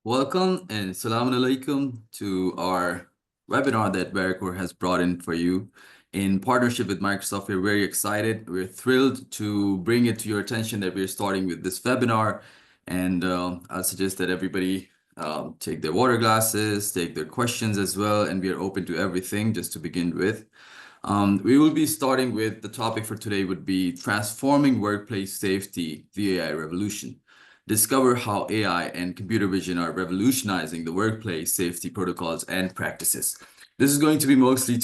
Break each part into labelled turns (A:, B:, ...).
A: Welcome and Assalamu alaikum to our webinar that Veraqor has brought in for you. In partnership with Microsoft, we're very excited. We're thrilled to bring it to your attention that we're starting with this webinar. And I suggest that everybody take their water glasses, take their questions as well, and we are open to everything just to begin with. We will be starting with the topic for today would be transforming workplace safety, the AI revolution. Discover how AI and computer vision are revolutionizing the workplace safety protocols and practices. This is going to be mostly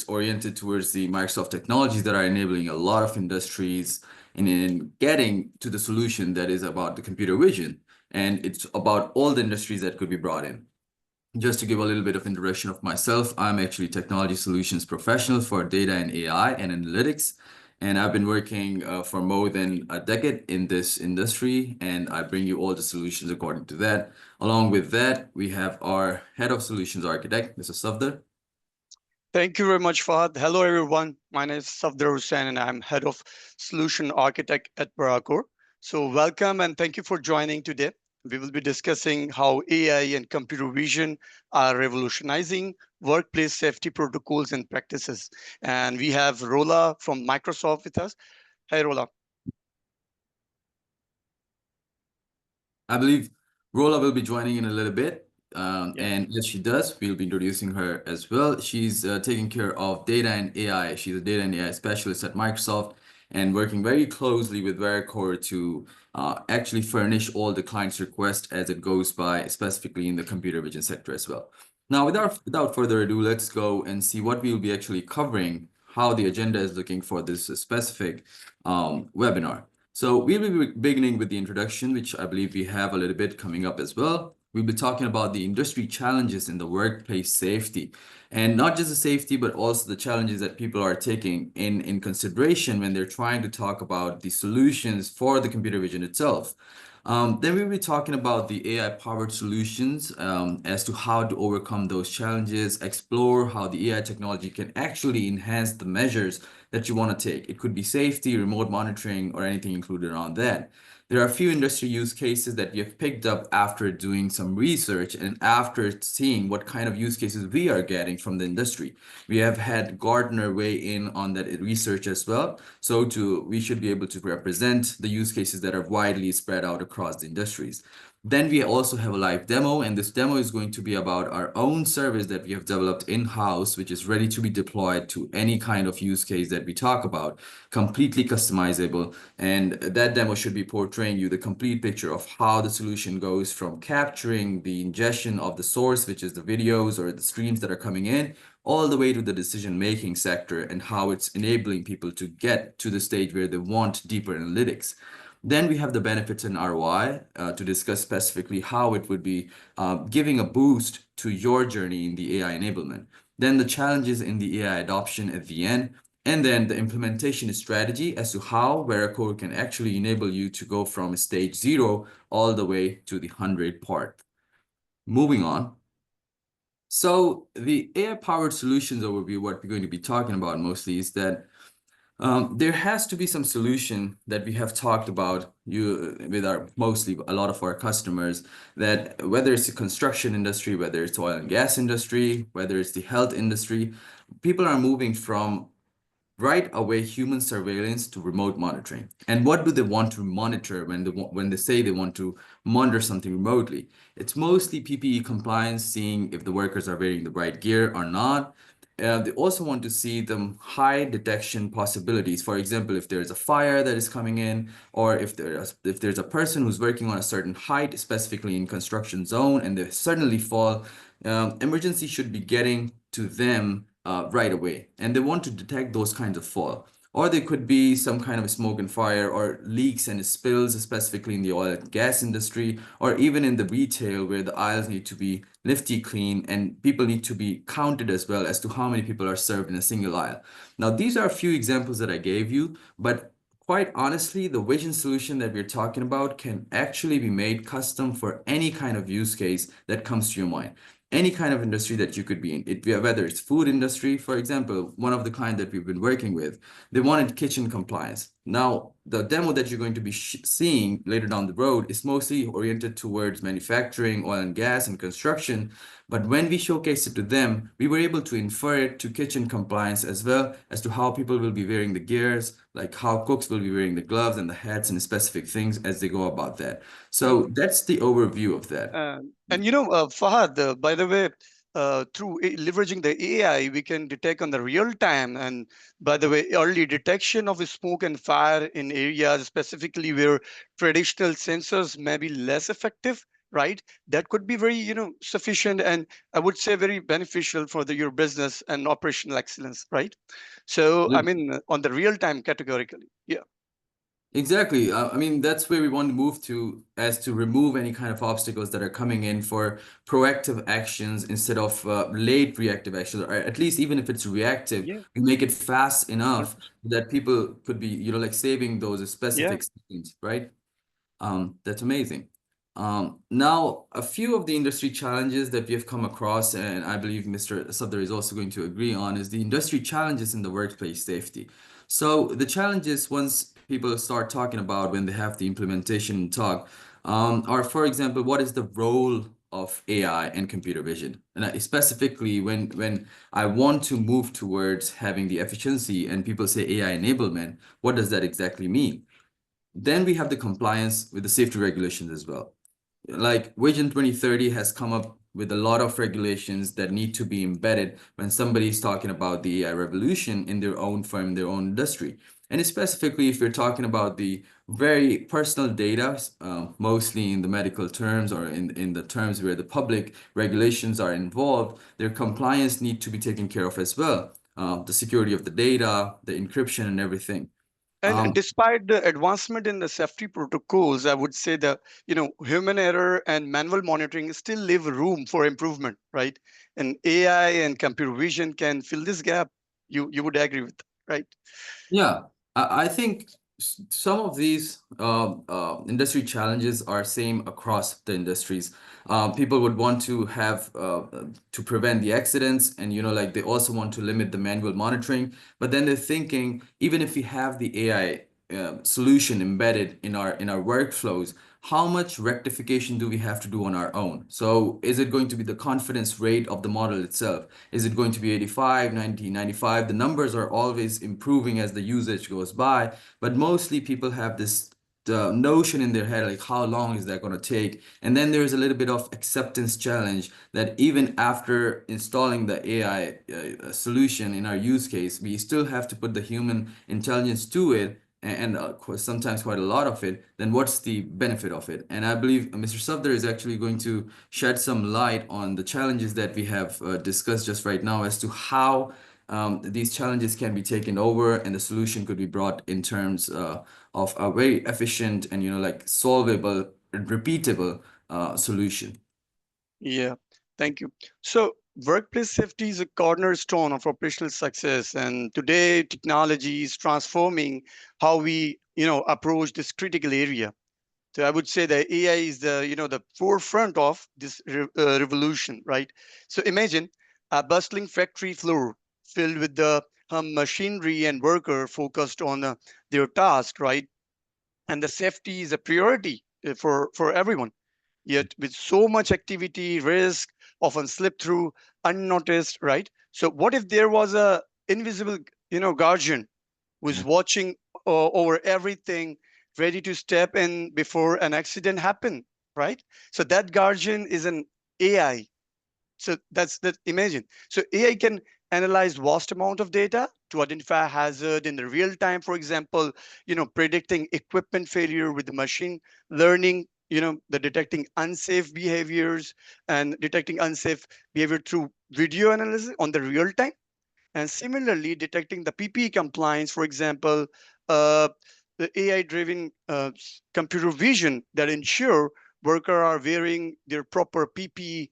A: oriented towards the Microsoft technologies that are enabling a lot of industries in getting to the solution that is about the computer vision. And it's about all the industries that could be brought in. Just to give a little bit of introduction of myself, I'm actually technology solutions professional for data and AI and analytics. And I've been working for more than a decade in this industry, and I bring you all the solutions according to that. Along with that, we have our head of solutions architect, Mr. Safdar.
B: Thank you very much, Fahad. Hello, everyone. My name is Safdar Hussain, and I'm head of solution architect at Veraqor. So welcome and thank you for joining today. We will be discussing how AI and computer vision are revolutionizing workplace safety protocols and practices. And we have Rola from Microsoft with us. Hi, Rola.
A: I believe Rola will be joining in a little bit.
B: Yeah.
A: And as she does, we'll be introducing her as well. She's taking care of data and AI. She's a data and AI specialist at Microsoft and working very closely with Veracor to actually furnish all the client's requests as it goes by, specifically in the computer vision sector as well. Now, without further ado, let's go and see what we will be actually covering, how the agenda is looking for this specific webinar. So we'll be beginning with the introduction, which I believe we have a little bit coming up as well. We'll be talking about the industry challenges in the workplace safety, and not just the safety, but also the challenges that people are taking in consideration when they're trying to talk about the solutions for the computer vision itself. Then we'll be talking about the AI-powered solutions as to how to overcome those challenges, explore how the AI technology can actually enhance the measures that you want to take. It could be safety, remote monitoring, or anything included around that. There are a few industry use cases that we have picked up after doing some research and after seeing what kind of use cases we are getting from the industry. We have had Gartner weigh in on that research as well. So we should be able to represent the use cases that are widely spread out across the industries. Then we also have a live demo, and this demo is going to be about our own service that we have developed in-house, which is ready to be deployed to any kind of use case that we talk about, completely customizable. And that demo should be portraying you the complete picture of how the solution goes from capturing the ingestion of the source, which is the videos or the streams that are coming in, all the way to the decision-making sector and how it's enabling people to get to the stage where they want deeper analytics. Then we have the benefits and ROI to discuss specifically how it would be giving a boost to your journey in the AI enablement. Then the challenges in the AI adoption at the end, and then the implementation strategy as to how Veracor can actually enable you to go from stage 0 all the way to the 100 part. Moving on. So the AI-powered solutions overview, what we're going to be talking about mostly is that there has to be some solution that we have talked about with mostly a lot of our customers, that whether it's the construction industry, whether it's oil and gas industry, whether it's the health industry, people are moving from right away human surveillance to remote monitoring. And what do they want to monitor when they say they want to monitor something remotely? It's mostly PPE compliance, seeing if the workers are wearing the right gear or not. They also want to see the high detection possibilities. For example, if there's a fire that is coming in, or if there's a person who's working on a certain height, specifically in construction zone, and they suddenly fall, emergency should be getting to them right away. And they want to detect those kinds of fall. Or there could be some kind of smoke and fire or leaks and spills, specifically in the oil and gas industry, or even in the retail where the aisles need to be nifty clean and people need to be counted as well as to how many people are served in a single aisle. Now, these are a few examples that I gave you, but quite honestly, the vision solution that we're talking about can actually be made custom for any kind of use case that comes to your mind. any kind of industry that you could be in. Whether it's food industry, for example, one of the clients that we've been working with, they wanted kitchen compliance. Now, the demo that you're going to be seeing later down the road is mostly oriented towards manufacturing, oil and gas, and construction. But when we showcased it to them, we were able to infer it to kitchen compliance as well as to how people will be wearing the gears, like how cooks will be wearing the gloves and the hats and specific things as they go about that. So that's the overview of that.
B: Fahad, by the way, through leveraging the AI, we can detect on the real time. And by the way, early detection of smoke and fire in areas specifically where traditional sensors may be less effective, right? That could be very, sufficient, and I would say very beneficial for your business and operational excellence, right? So, I mean, on the real time categorically, yeah.
A: Exactly. I mean, that's where we want to move to, as to remove any kind of obstacles that are coming in for proactive actions instead of late reactive actions, or at least even if it's reactive,
B: Yeah,
A: we make it fast enough
B: 100%.
A: that people could be, like saving those
B: Yeah.
A: specific seconds, right? That's amazing. Now, a few of the industry challenges that we have come across, and I believe Mr. Sadr is also going to agree on, is the industry challenges in the workplace safety. So the challenges, once people start talking about when they have the implementation talk, are, for example, what is the role of AI and computer vision? And specifically, when I want to move towards having the efficiency and people say AI enablement, what does that exactly mean? Then we have the compliance with the safety regulations as well. Like Vision 2030 has come up with a lot of regulations that need to be embedded when somebody is talking about the AI revolution in their own firm, their own industry. And specifically, if you're talking about the very personal data, mostly in the medical terms or in the terms where the public regulations are involved, their compliance need to be taken care of as well. The security of the data, the encryption and everything.
B: And
A: Um,
B: despite the advancement in the safety protocols, I would say the human error and manual monitoring still leave room for improvement, right? And AI and computer vision can fill this gap. You would agree with that, right?
A: Yeah, I think some of these industry challenges are same across the industries. People would want to have to prevent the accidents, and like they also want to limit the manual monitoring. But then they're thinking, even if we have the AI solution embedded in our workflows, how much rectification do we have to do on our own? So is it going to be the confidence rate of the model itself? Is it going to be 85, 90, 95? The numbers are always improving as the usage goes by, but mostly people have this notion in their head, like how long is that going to take? And then there's a little bit of acceptance challenge that even after installing the AI solution in our use case, we still have to put the human intelligence to it and sometimes quite a lot of it, then what's the benefit of it? And I believe Mr. Safdar is actually going to shed some light on the challenges that we have discussed just right now as to how these challenges can be taken over and the solution could be brought in terms of a very efficient and like solvable and repeatable solution.
B: Yeah, thank you. So, workplace safety is a cornerstone of operational success, and today technology is transforming how we, approach this critical area. So I would say that AI is the forefront of this revolution, right? So imagine a bustling factory floor filled with the machinery and worker focused on their task, right? And the safety is a priority for everyone. Yet with so much activity, risk often slip through unnoticed, right? So what if there was a invisible, guardian who's watching over everything, ready to step in before an accident happen, right? So that guardian is an AI. So that's that. Imagine. So AI can analyze vast amount of data to identify hazard in the real time. For example, predicting equipment failure with the machine learning. The detecting unsafe behaviors and detecting unsafe behavior through video analysis on the real time, and similarly, detecting the PPE compliance, for example, uh, the AI-driven computer vision that ensure workers are wearing their proper PPE,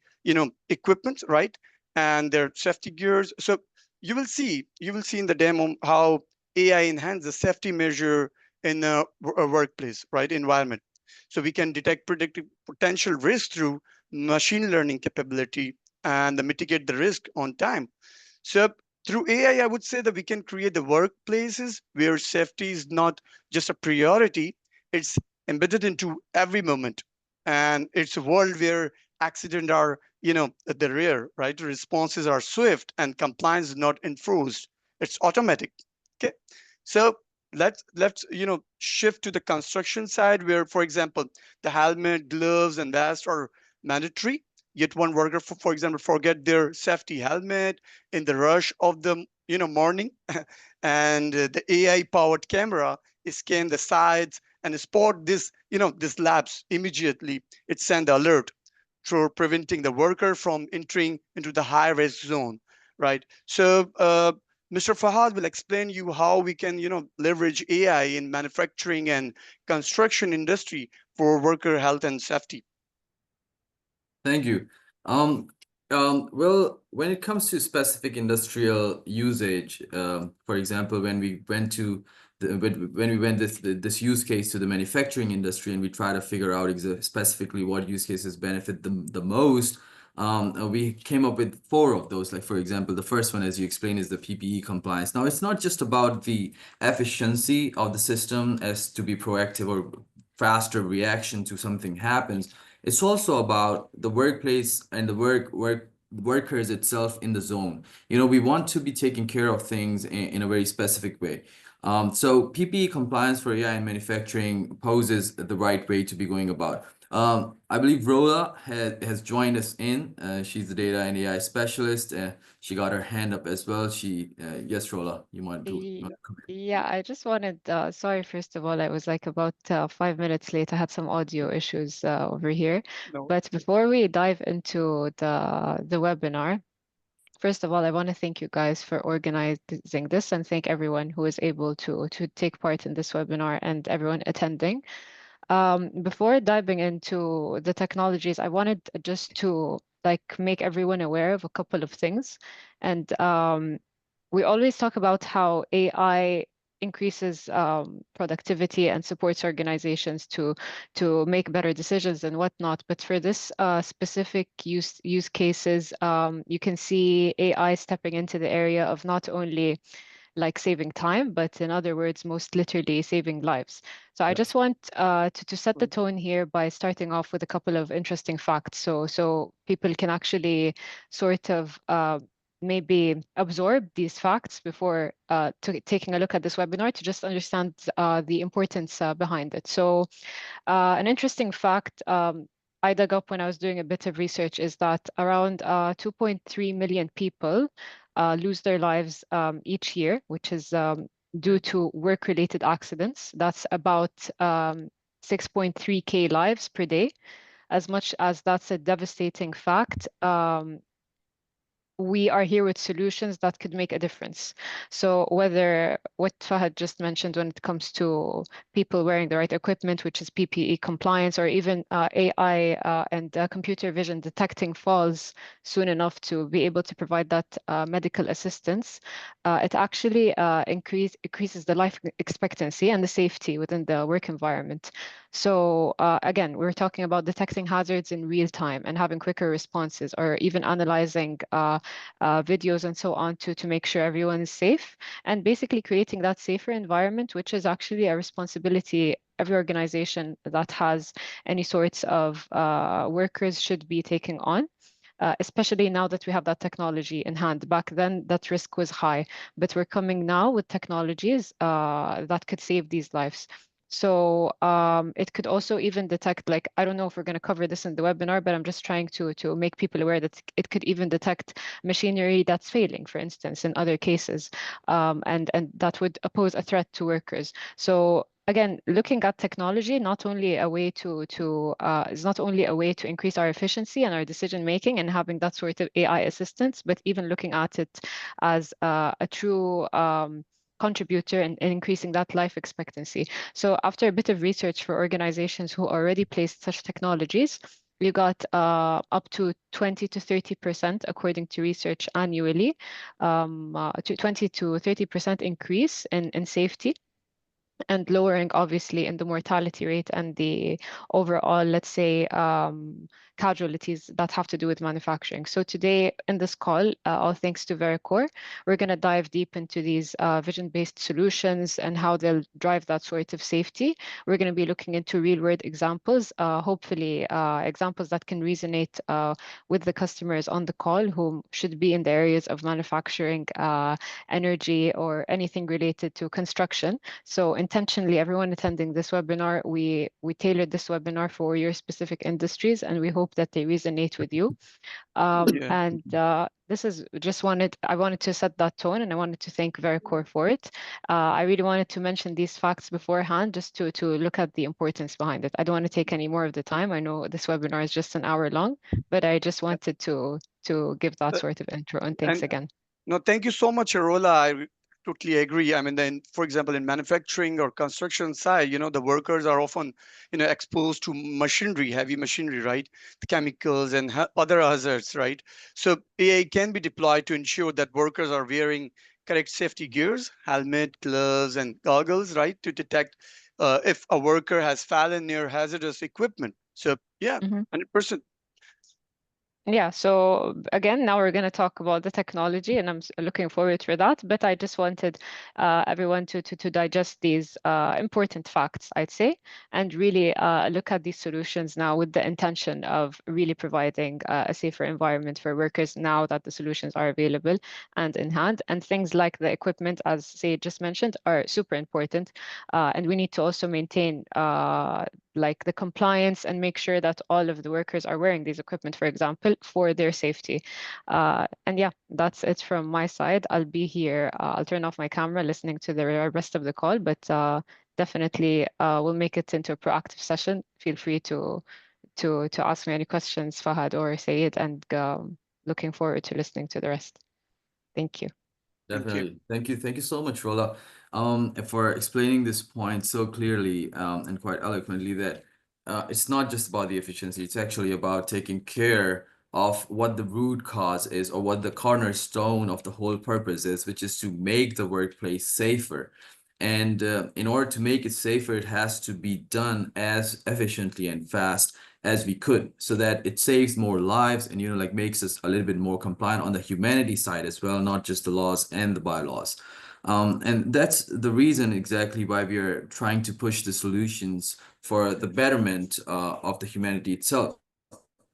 B: equipment, right, and their safety gears. So you will see in the demo how AI enhance the safety measure in a workplace, right, environment. So we can detect predictive potential risk through machine learning capability and mitigate the risk on time. So through AI, I would say that we can create the workplaces where safety is not just a priority, it's embedded into every moment. And it's a world where accidents are, at the rare, right? Responses are swift and compliance is not enforced. It's automatic. Okay. So let's shift to the construction side where, for example, the helmet, gloves, and vest are mandatory. Yet one worker, for example, forget their safety helmet in the rush of the morning, and the AI powered camera scan the sides and spot this lapse immediately. It send the alert through preventing the worker from entering into the high risk zone, right? So Mr. Fahad will explain you how we can leverage AI in manufacturing and construction industry for worker health and safety.
A: Thank you. Um, well, when it comes to specific industrial usage, for example, when we went to when we went this use case to the manufacturing industry and we try to figure out specifically what use cases benefit the most, we came up with four of those. Like, for example, the first one, as you explained, is the PPE compliance. Now, it's not just about the efficiency of the system as to be proactive or faster reaction to something happens. It's also about the workplace and the workers itself in the zone. We want to be taking care of things in a very specific way. So PPE compliance for AI in manufacturing poses the right way to be going about. I believe Rola has joined us in. She's the data and AI specialist. She got her hand up as well. Yes, Rola, you
C: Ye-
A: want to come in?
C: Yeah, I just wanted, sorry, first of all, I was like about 5 minutes late. I had some audio issues over here.
B: No.
C: But before we dive into the webinar, first of all, I want to thank you guys for organizing this and thank everyone who is able to take part in this webinar and everyone attending. Before diving into the technologies, I wanted just to like make everyone aware of a couple of things. And we always talk about how AI increases productivity and supports organizations to make better decisions and whatnot. But for this specific use cases, you can see AI stepping into the area of not only like saving time, but in other words, most literally saving lives. So I just
A: Yes.
C: want to set the tone here by starting off with a couple of interesting facts, so people can actually sort of maybe absorb these facts before taking a look at this webinar to just understand the importance behind it. So an interesting fact I dug up when I was doing a bit of research is that around 2.3 million people lose their lives each year, which is due to work-related accidents. That's about 6.3K lives per day. As much as that's a devastating fact, we are here with solutions that could make a difference. So whether what Fahad just mentioned when it comes to people wearing the right equipment, which is PPE compliance, or even AI and computer vision detecting falls soon enough to be able to provide that medical assistance, it actually increases the life expectancy and the safety within the work environment. So again, we're talking about detecting hazards in real time and having quicker responses, or even analyzing videos and so on to make sure everyone is safe, and basically creating that safer environment, which is actually a responsibility every organization that has any sorts of workers should be taking on. Especially now that we have that technology in hand. Back then, that risk was high, but we're coming now with technologies that could save these lives. So it could also even detect, like, I don't know if we're going to cover this in the webinar, but I'm just trying to make people aware that it could even detect machinery that's failing, for instance, in other cases, and that would pose a threat to workers. So again, looking at technology, not only a way to is not only a way to increase our efficiency and our decision making and having that sort of AI assistance, but even looking at it as a true contributor in increasing that life expectancy. So after a bit of research for organizations who already placed such technologies, you got up to 20 to 30%, according to research annually, to 20 to 30% increase in safety. and lowering obviously in the mortality rate and the overall, let's say, casualties that have to do with manufacturing. So today in this call, all thanks to Veracor, we're going to dive deep into these vision-based solutions and how they'll drive that sort of safety. We're going to be looking into real-world examples, hopefully examples that can resonate with the customers on the call who should be in the areas of manufacturing, energy, or anything related to construction. So intentionally, everyone attending this webinar, we tailored this webinar for your specific industries, and we hope that they resonate with you.
B: Yeah.
C: And this is I wanted to set that tone, and I wanted to thank Veracor for it. I really wanted to mention these facts beforehand, just to look at the importance behind it. I don't want to take any more of the time. I know this webinar is just an hour long, but I just wanted to give that
B: Uh,
C: sort of intro. And thanks
B: and
C: again.
B: No, thank you so much, Arola. Totally agree. I mean, then, for example, in manufacturing or construction side, the workers are often, exposed to machinery, heavy machinery, right? The chemicals and other hazards, right? So AI can be deployed to ensure that workers are wearing correct safety gears, helmet, gloves, and goggles, right, to detect if a worker has fallen near hazardous equipment. So yeah,
C: Mm-hmm.
B: 100%.
C: Yeah, so again, now we're going to talk about the technology, and I'm looking forward for that. But I just wanted everyone to digest these important facts, I'd say, and really look at these solutions now with the intention of really providing a safer environment for workers now that the solutions are available and in hand. And things like the equipment, as Sayed just mentioned, are super important. And we need to also maintain like the compliance and make sure that all of the workers are wearing these equipment, for example, for their safety. And yeah, that's it from my side. I'll be here. I'll turn off my camera listening to the rest of the call, but definitely we'll make it into a proactive session. Feel free to ask me any questions, Fahad or Sayed, and looking forward to listening to the rest. Thank you.
B: Thank you.
A: Definitely. Thank you so much, Rola, for explaining this point so clearly and quite eloquently that it's not just about the efficiency, it's actually about taking care of what the root cause is or what the cornerstone of the whole purpose is, which is to make the workplace safer. And in order to make it safer, it has to be done as efficiently and fast as we could so that it saves more lives and like makes us a little bit more compliant on the humanity side as well, not just the laws and the bylaws. And that's the reason exactly why we are trying to push the solutions for the betterment of the humanity itself.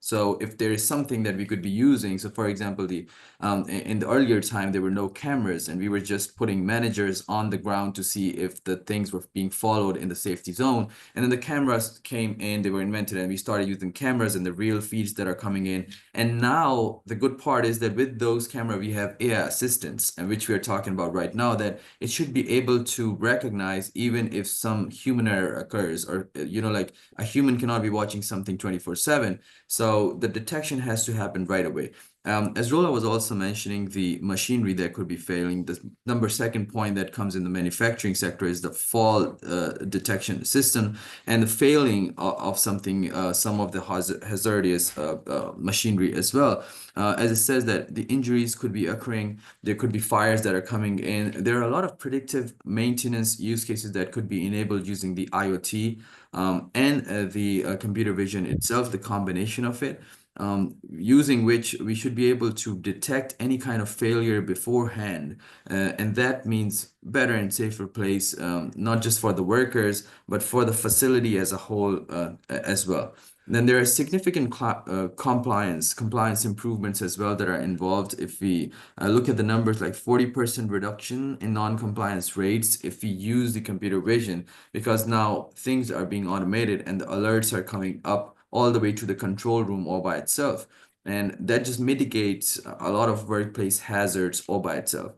A: So if there is something that we could be using, so for example, in the earlier time there were no cameras, and we were just putting managers on the ground to see if the things were being followed in the safety zone. And then the cameras came in, they were invented, and we started using cameras and the real feeds that are coming in. And now the good part is that with those cameras we have AI assistants, and which we are talking about right now, that it should be able to recognize even if some human error occurs, or like a human cannot be watching something 24/7. So the detection has to happen right away. As Rola was also mentioning, the machinery that could be failing, the second point that comes in the manufacturing sector is the fall detection system and the failing of something, some of the hazardous machinery as well. As it says that the injuries could be occurring, there could be fires that are coming in. There are a lot of predictive maintenance use cases that could be enabled using the IoT and the computer vision itself, the combination of it, using which we should be able to detect any kind of failure beforehand. And that means better and safer place, not just for the workers, but for the facility as a whole as well. Then there are significant compliance improvements as well that are involved. If we look at the numbers, like 40% reduction in non-compliance rates if we use the computer vision, because now things are being automated and the alerts are coming up all the way to the control room all by itself. And that just mitigates a lot of workplace hazards all by itself.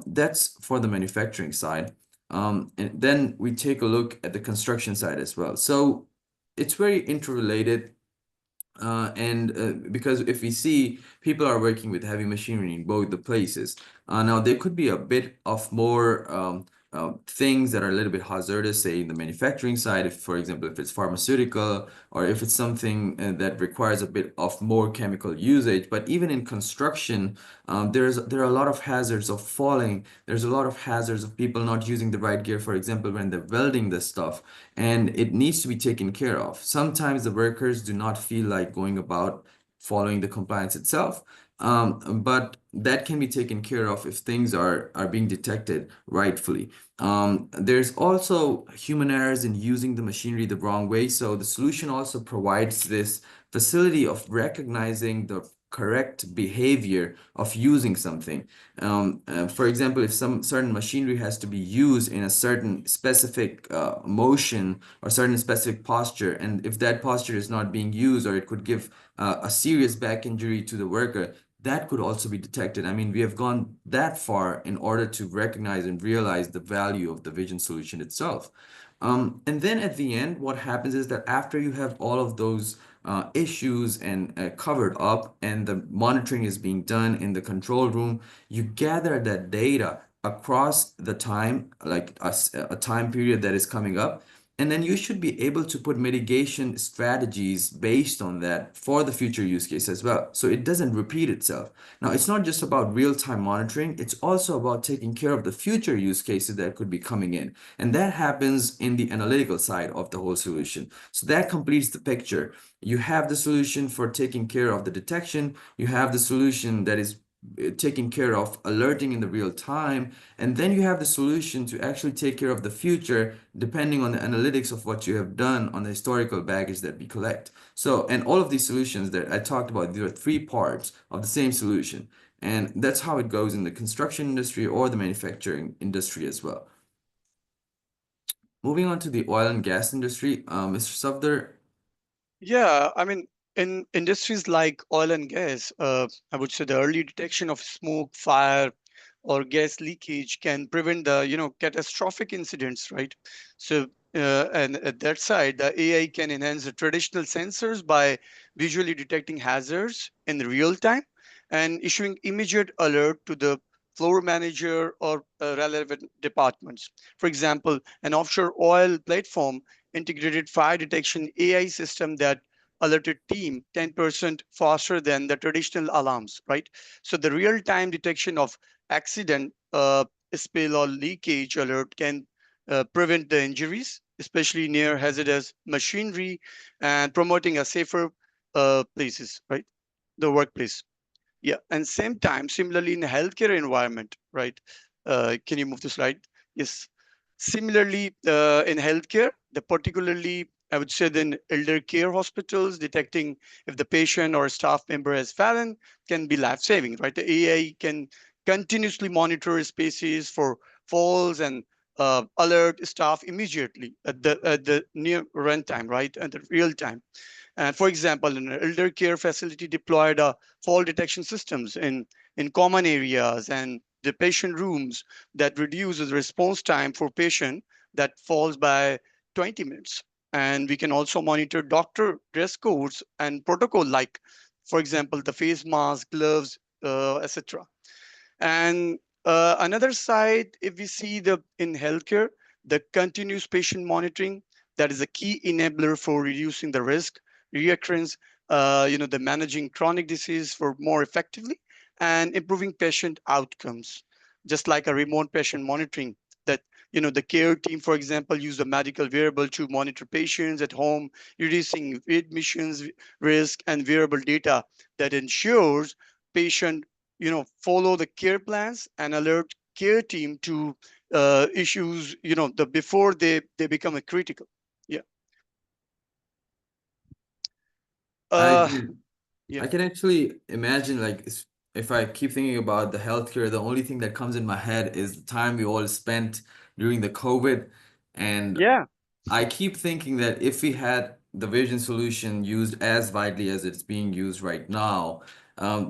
A: That's for the manufacturing side. And then we take a look at the construction side as well. So it's very interrelated. And because if we see people are working with heavy machinery in both the places, now there could be a bit of more things that are a little bit hazardous, say in the manufacturing side, if, for example, if it's pharmaceutical or if it's something that requires a bit of more chemical usage. But even in construction, there are a lot of hazards of falling. There's a lot of hazards of people not using the right gear, for example, when they're welding this stuff, and it needs to be taken care of. Sometimes the workers do not feel like going about following the compliance itself. But that can be taken care of if things are being detected rightfully. There's also human errors in using the machinery the wrong way. So the solution also provides this facility of recognizing the correct behavior of using something. For example, if some certain machinery has to be used in a certain specific motion or certain specific posture, and if that posture is not being used, or it could give a serious back injury to the worker, that could also be detected. I mean, we have gone that far in order to recognize and realize the value of the vision solution itself. And then at the end, what happens is that after you have all of those issues and covered up, and the monitoring is being done in the control room, you gather that data across the time, like a time period that is coming up. And then you should be able to put mitigation strategies based on that for the future use case as well. So it doesn't repeat itself. Now, it's not just about real-time monitoring, it's also about taking care of the future use cases that could be coming in. And that happens in the analytical side of the whole solution. So that completes the picture. You have the solution for taking care of the detection, you have the solution that is taking care of alerting in the real time, and then you have the solution to actually take care of the future depending on the analytics of what you have done on the historical baggage that we collect. So, and all of these solutions that I talked about, there are three parts of the same solution, and that's how it goes in the construction industry or the manufacturing industry as well. Moving on to the oil and gas industry, Mr. Safdar.
B: Yeah, I mean, in industries like oil and gas, I would say the early detection of smoke, fire, or gas leakage can prevent the catastrophic incidents, right? So, and at that side, the AI can enhance the traditional sensors by visually detecting hazards in real time and issuing immediate alert to the floor manager or relevant departments. For example, an offshore oil platform integrated fire detection AI system that alerted team 10% faster than the traditional alarms, right? So the real-time detection of accident, spill or leakage alert can prevent the injuries, especially near hazardous machinery, and promoting a safer places, right? The workplace. Yeah, and same time, similarly in the healthcare environment, right? Can you move the slide? Yes. Similarly, in healthcare, the particularly, I would say, then elder care hospitals, detecting if the patient or staff member has fallen can be life-saving, right? The AI can continuously monitor spaces for falls and alert staff immediately at the near runtime, right? At the real time. And for example, an elder care facility deployed fall detection systems in common areas and the patient rooms that reduces response time for patient that falls by 20 minutes. And we can also monitor doctor dress codes and protocol like, for example, the face mask, gloves, etc. And another side, if we see the in healthcare, the continuous patient monitoring, that is a key enabler for reducing the risk, reoccurrence, the managing chronic disease for more effectively and improving patient outcomes. Just like a remote patient monitoring that, the care team, for example, use a medical wearable to monitor patients at home, reducing admissions risk and wearable data that ensures patient follow the care plans and alert care team to issues the before they become a critical. Yeah.
A: I
B: uh
A: can
B: yeah.
A: I can actually imagine, like, if I keep thinking about the healthcare, the only thing that comes in my head is the time we all spent during the COVID. And
B: Yeah.
A: I keep thinking that if we had the vision solution used as widely as it's being used right now,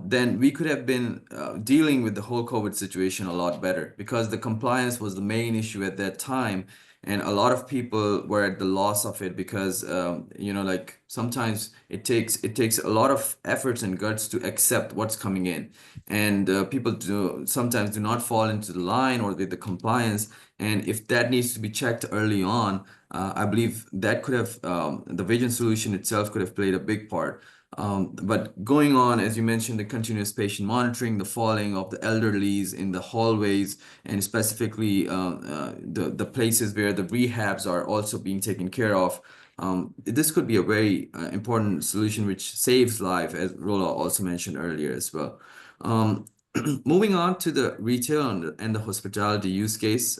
A: then we could have been dealing with the whole COVID situation a lot better, because the compliance was the main issue at that time. and a lot of people were at the loss of it because like sometimes it takes a lot of efforts and guts to accept what's coming in, and people do sometimes do not fall into the line or the compliance, and if that needs to be checked early on, I believe that could have the vision solution itself could have played a big part. But going on, as you mentioned, the continuous patient monitoring, the falling of the elderlies in the hallways, and specifically the places where the rehabs are also being taken care of. This could be a very important solution which saves life, as Rola also mentioned earlier as well. Um, Moving on to the retail and the hospitality use case,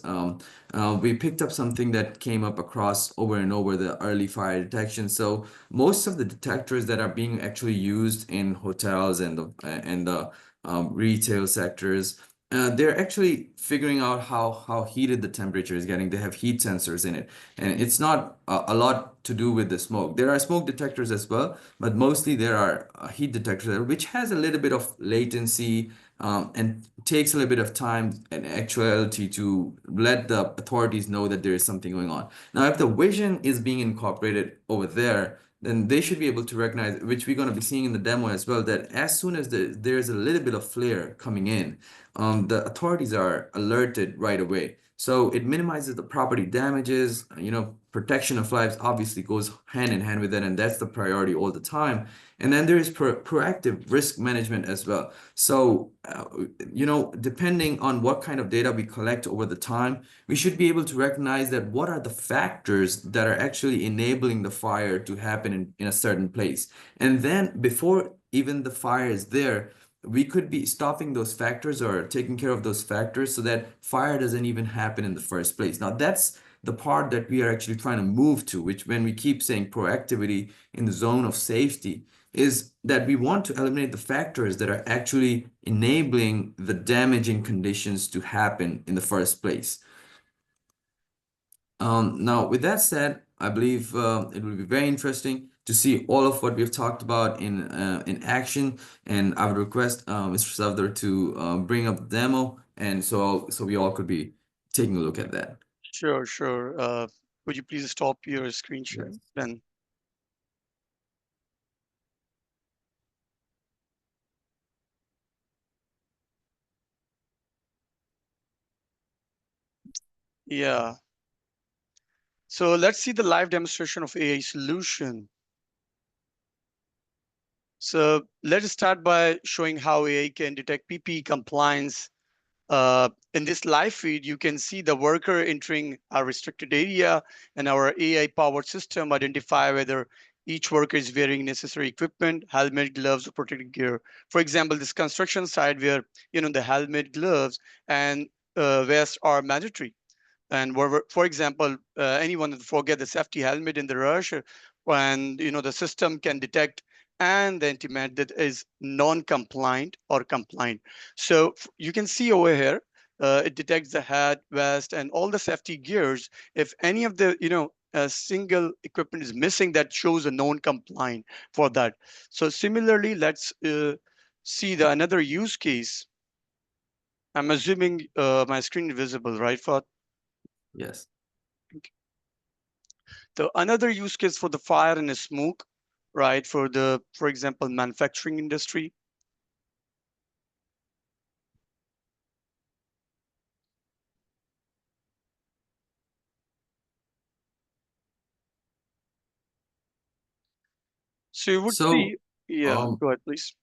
A: we picked up something that came up across over and over, the early fire detection. So most of the detectors that are being actually used in hotels and the retail sectors, they're actually figuring out how heated the temperature is getting. They have heat sensors in it, and it's not a lot to do with the smoke. There are smoke detectors as well, but mostly there are heat detectors, which has a little bit of latency, and takes a little bit of time and actuality to let the authorities know that there is something going on. Now, if the vision is being incorporated over there, then they should be able to recognize, which we're going to be seeing in the demo as well, that as soon as there's a little bit of flare coming in, the authorities are alerted right away. So it minimizes the property damages. Protection of lives obviously goes hand in hand with that, and that's the priority all the time. And then there is proactive risk management as well. So, depending on what kind of data we collect over the time, we should be able to recognize that what are the factors that are actually enabling the fire to happen in a certain place. And then before even the fire is there, we could be stopping those factors or taking care of those factors so that fire doesn't even happen in the first place. Now, that's the part that we are actually trying to move to, which when we keep saying proactivity in the zone of safety, is that we want to eliminate the factors that are actually enabling the damaging conditions to happen in the first place. Now, with that said, I believe it will be very interesting to see all of what we've talked about in action, and I would request Mr. Savdar to bring up the demo, and so we all could be taking a look at that.
B: Sure, sure. Would you please stop your screen
A: Yes.
B: sharing? Then, yeah. So let's see the live demonstration of AI solution. So let's start by showing how AI can detect PPE compliance. In this live feed, you can see the worker entering a restricted area, and our AI-powered system identify whether each worker is wearing necessary equipment, helmet, gloves, or protective gear. For example, this construction site where the helmet, gloves, and vest are mandatory. And for example, anyone that forget the safety helmet in the rush, and the system can detect and then intimate that is non-compliant or compliant. So you can see over here, it detects the hat, vest, and all the safety gears. If any of the a single equipment is missing, that shows a non-compliant for that. So similarly, let's see the another use case. I'm assuming my screen is visible, right, Fat?
A: Yes.
B: The another use case for the fire and smoke, right? For example, manufacturing industry. So you would
A: So,
B: see, yeah,
A: um,
B: go ahead, please.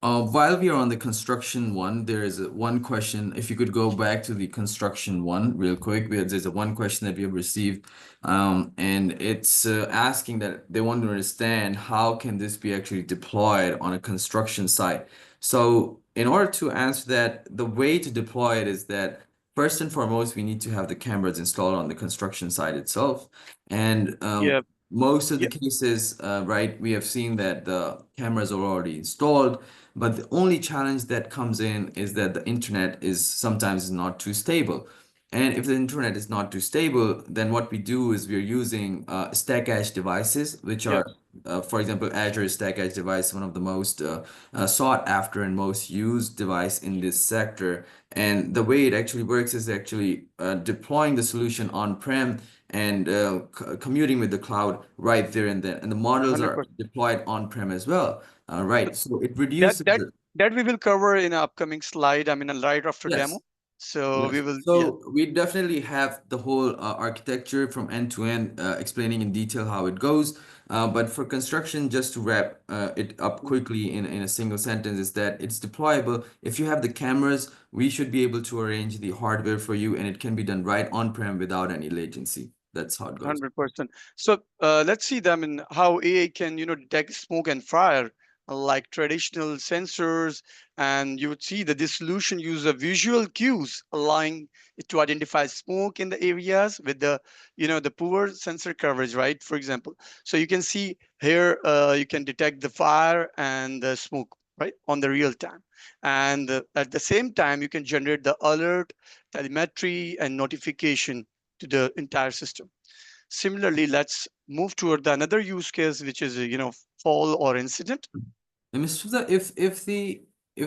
A: while we are on the construction one, there is one question. If you could go back to the construction one real quick, there's a one question that we have received, and it's asking that they want to understand how can this be actually deployed on a construction site. So, in order to answer that, the way to deploy it is that first and foremost, we need to have the cameras installed on the construction site itself, and
B: Yeah,
A: most of the
B: yeah,
A: cases, right, we have seen that the cameras are already installed, but the only challenge that comes in is that the internet is sometimes not too stable. And if the internet is not too stable, then what we do is we're using stack edge devices, which
B: yeah,
A: are For example, Azure Stack Edge device, one of the most sought after and most used device in this sector. And the way it actually works is actually deploying the solution on-prem and commuting with the cloud right there and then. And the models are
B: 100%.
A: deployed on-prem as well.
B: So
A: Right. So it
B: that
A: reduces
B: that that we will cover in an upcoming slide. I mean, a right after demo.
A: yes.
B: So we
A: Yes.
B: will, yeah.
A: So we definitely have the whole architecture from end to end, explaining in detail how it goes. But for construction, just to wrap it up quickly in a single sentence, is that it's deployable. If you have the cameras, we should be able to arrange the hardware for you, and it can be done right on-prem without any latency. That's how it goes.
B: 100%. So let's see them in how AI can, detect smoke and fire like traditional sensors. And you would see that this solution uses a visual cues, allowing it to identify smoke in the areas with the poor sensor coverage, right? For example, so you can see here, you can detect the fire and the smoke, right, on the real time. And at the same time, you can generate the alert, telemetry, and notification to the entire system. Similarly, let's move toward the another use case, which is fall or incident.
A: And Mr. Sudha, if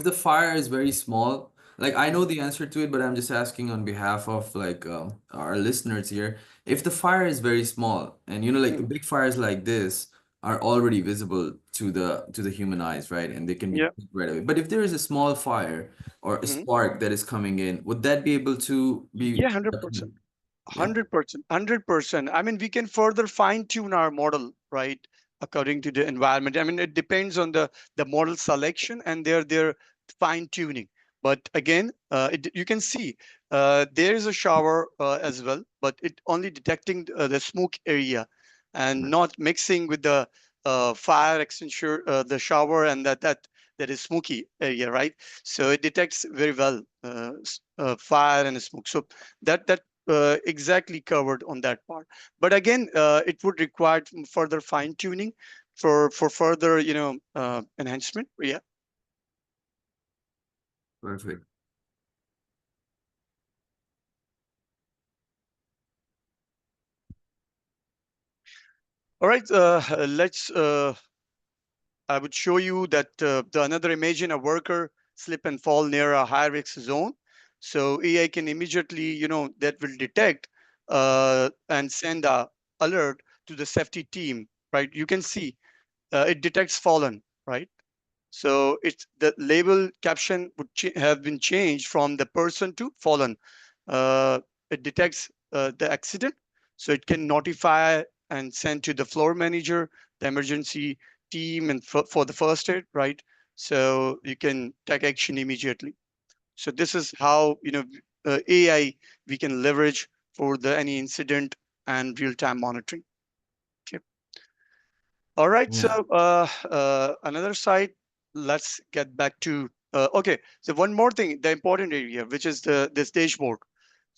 A: the fire is very small, like I know the answer to it, but I'm just asking on behalf of like our listeners here. If the fire is very small, and like
B: Mhm.
A: big fires like this are already visible to the human eyes, right? And they can be
B: Yeah.
A: detected right away. But if there is a small fire or a
B: Mhm.
A: spark that is coming in, would that be able to be?
B: Yeah, 100%.
A: Yeah.
B: 100%. 100%. I mean, we can further fine tune our model, right? According to the environment. I mean, it depends on the model selection and their fine tuning. But again, you can see there is a shower as well, but it only detecting the smoke area and not mixing with the fire extinguisher, the shower, and that is smoky area, right? So it detects very well fire and smoke. So that exactly covered on that part. But again, it would require further fine tuning for further enhancement. Yeah.
A: Perfect.
B: All right. Let's. I would show you that the another imagine a worker slip and fall near a high risk zone. So AI can immediately, that will detect and send a alert to the safety team. Right. You can see it detects fallen. Right. So it's the label caption would have been changed from the person to fallen. Uh, it detects the accident, so it can notify and send to the floor manager, the emergency team, and for the first aid, right? So you can take action immediately. So this is how AI we can leverage for the any incident and real time monitoring. Okay. All right. So
A: Yeah.
B: another side, let's get back to okay. So one more thing, the important area, which is the this dashboard.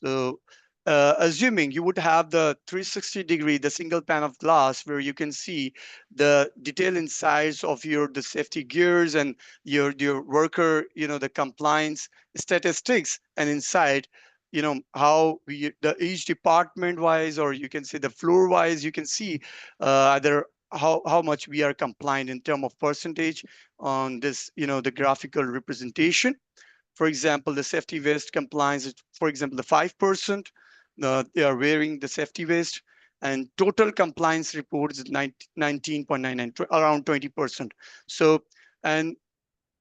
B: So, assuming you would have the 360-degree, the single pane of glass where you can see the detailed insights of the safety gears and your worker, the compliance statistics, and inside, how the each department wise, or you can say the floor wise, you can see either how much we are compliant in term of percentage on this, the graphical representation. For example, the safety vest compliance is, for example, the 5%, they are wearing the safety vest, and total compliance report is 19.99, around 20%. So, and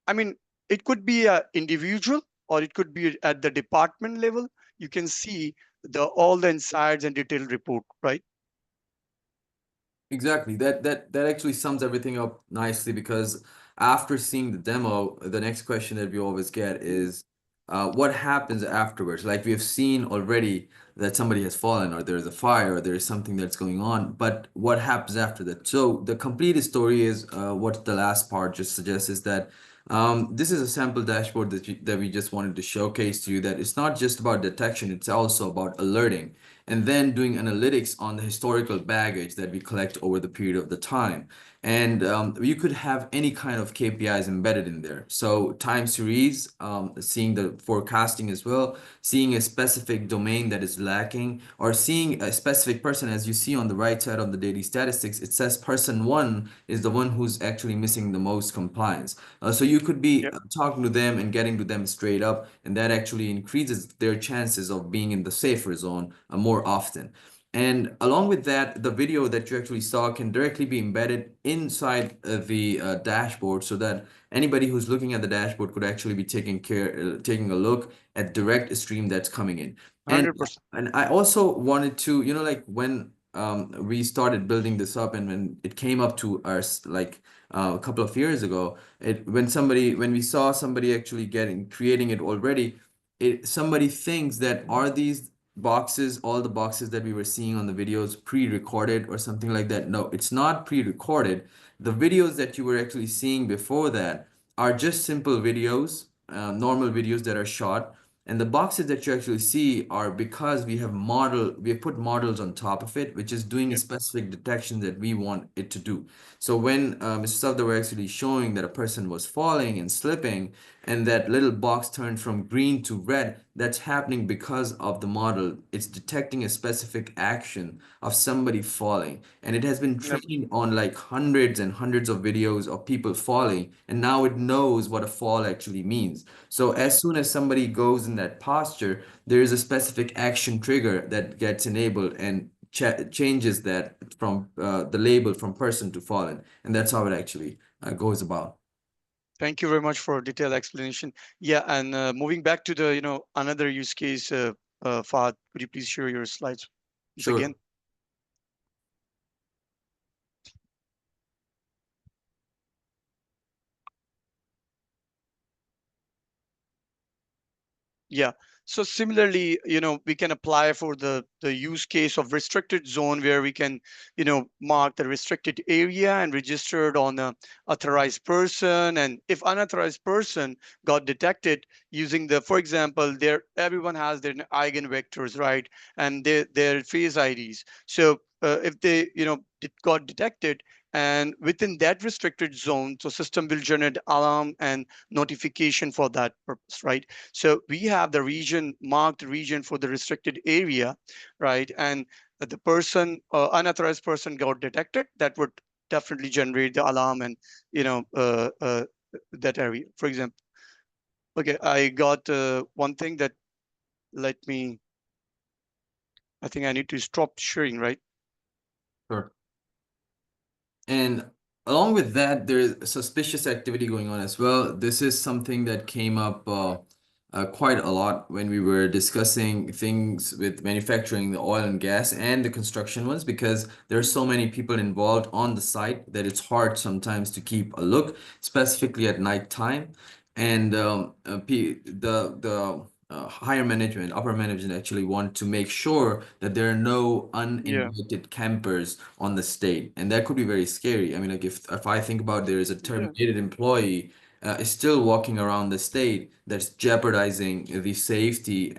B: I mean, it could be a individual or it could be at the department level. You can see all the insights and detailed report, right?
A: Exactly. That actually sums everything up nicely because after seeing the demo, the next question that we always get
B: Mhm.
A: is what happens afterwards? Like we have seen already that somebody has fallen or there's a fire or there's something that's going on, but what happens after that? So the complete story is what the last part just suggests is that this is a sample dashboard that we just wanted to showcase to you that it's not just about detection, it's also about alerting. and then doing analytics on the historical baggage that we collect over the period of the time. And you could have any kind of KPIs embedded in there. So time series, seeing the forecasting as well, seeing a specific domain that is lacking, or seeing a specific person. As you see on the right side of the daily statistics, it says person one is the one who's actually missing the most compliance. So you could be
B: Yep.
A: talking to them and getting to them straight up, and that actually increases their chances of being in the safer zone more often. And along with that, the video that you actually saw can directly be embedded inside the dashboard, so that anybody who's looking at the dashboard could actually be taking a look at direct stream that's coming in. And
B: 100%.
A: and I also wanted to, like when we started building this up, and when it came up to us like a couple of years ago, when we saw somebody actually creating it already, somebody thinks that are these boxes, all the boxes that we were seeing on the videos, pre-recorded or something like that. No, it's not pre-recorded. The videos that you were actually seeing before that are just simple videos, normal videos that are shot. And the boxes that you actually see are because we have put models on top of it, which is doing a
B: Yep.
A: specific detection that we want it to do. So when Mr. Safdar were actually showing that a person was falling and slipping, and that little box turned from green to red, that's happening because of the model. It's detecting a specific action of somebody falling, and it has been
B: Yep.
A: trained on like hundreds and hundreds of videos of people falling, and now it knows what a fall actually means. So
B: Yep.
A: as soon as somebody goes in that posture, there is a specific action trigger that gets enabled and changes that from the label from person to fallen, and that's how it actually goes about.
B: Thank you very much for a detailed explanation. Yeah, and moving back to the, another use case, Fahad, could you please share your slides once
A: Sure.
B: again? Yeah. So similarly, we can apply for the use case of restricted zone where we can, mark the restricted area and register it on a authorized person. And if unauthorized person got detected using for example, everyone has their eigenvectors, right? And their phase IDs. So if they, got detected and within that restricted zone, so system will generate alarm and notification for that purpose, right? So we have the marked region for the restricted area, right? And the unauthorized person got detected, that would definitely generate the alarm and, you know, uh, uh, that area. For example, okay, I got one thing that let me, I think I need to stop sharing, right?
A: Sure. And along with that, there's suspicious activity going on as well. This is something that came up quite a lot when we were discussing things with manufacturing, the oil and gas, and the construction ones, because there are so many people involved on the site that it's hard sometimes to keep a look, specifically at night time. And the higher management, upper management actually want to make sure that there are no
B: Yeah,
A: uninvited campers on the state, and that could be very scary. I mean, like if I think about there is a
B: yeah,
A: terminated employee is still walking around the state, that's jeopardizing the safety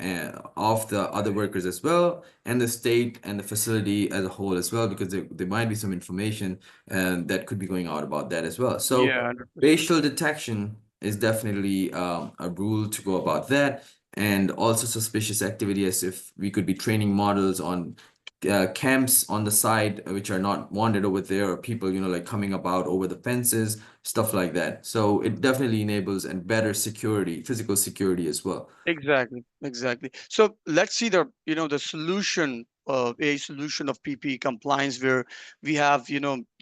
A: of the other workers as well, and the state and the facility as a whole as well, because there might be some information that could be going out about that as well. So
B: yeah, 100%.
A: facial detection is definitely a rule to go about that, and also suspicious activity, as if we could be training models on camps on the side which are not wanted over there, or people, like coming about over the fences, stuff like that. So it definitely enables and better security, physical security as well.
B: Exactly, exactly. So let's see the solution, a solution of PPE compliance where we have,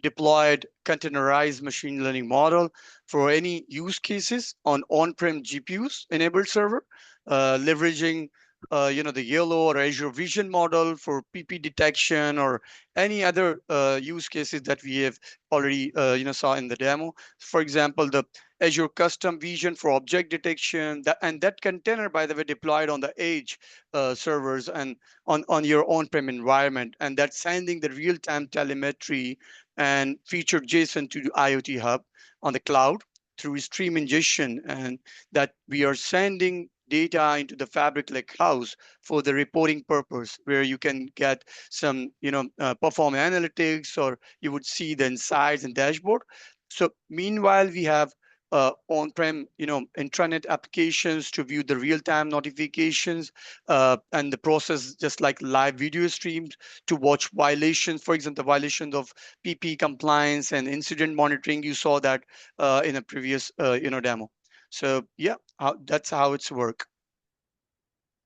B: deployed containerized machine learning model for any use cases on on-prem GPUs enabled server, leveraging, the Yellow or Azure Vision model for PP detection or any other use cases that we have already, saw in the demo. For example, the Azure Custom Vision for object detection, and that container, by the way, deployed on the edge servers and on your on-prem environment, and that's sending the real-time telemetry and featured JSON to the IoT Hub on the cloud through stream ingestion, and that we are sending data into the Fabric Lake house for the reporting purpose, where you can get some, perform analytics, or you would see the insights and dashboard. So meanwhile, we have on-prem, intranet applications to view the real-time notifications, and the process just like live video streams to watch violations, for example, the violations of PP compliance and incident monitoring. You saw that in a previous, demo. So yeah, that's how it's work.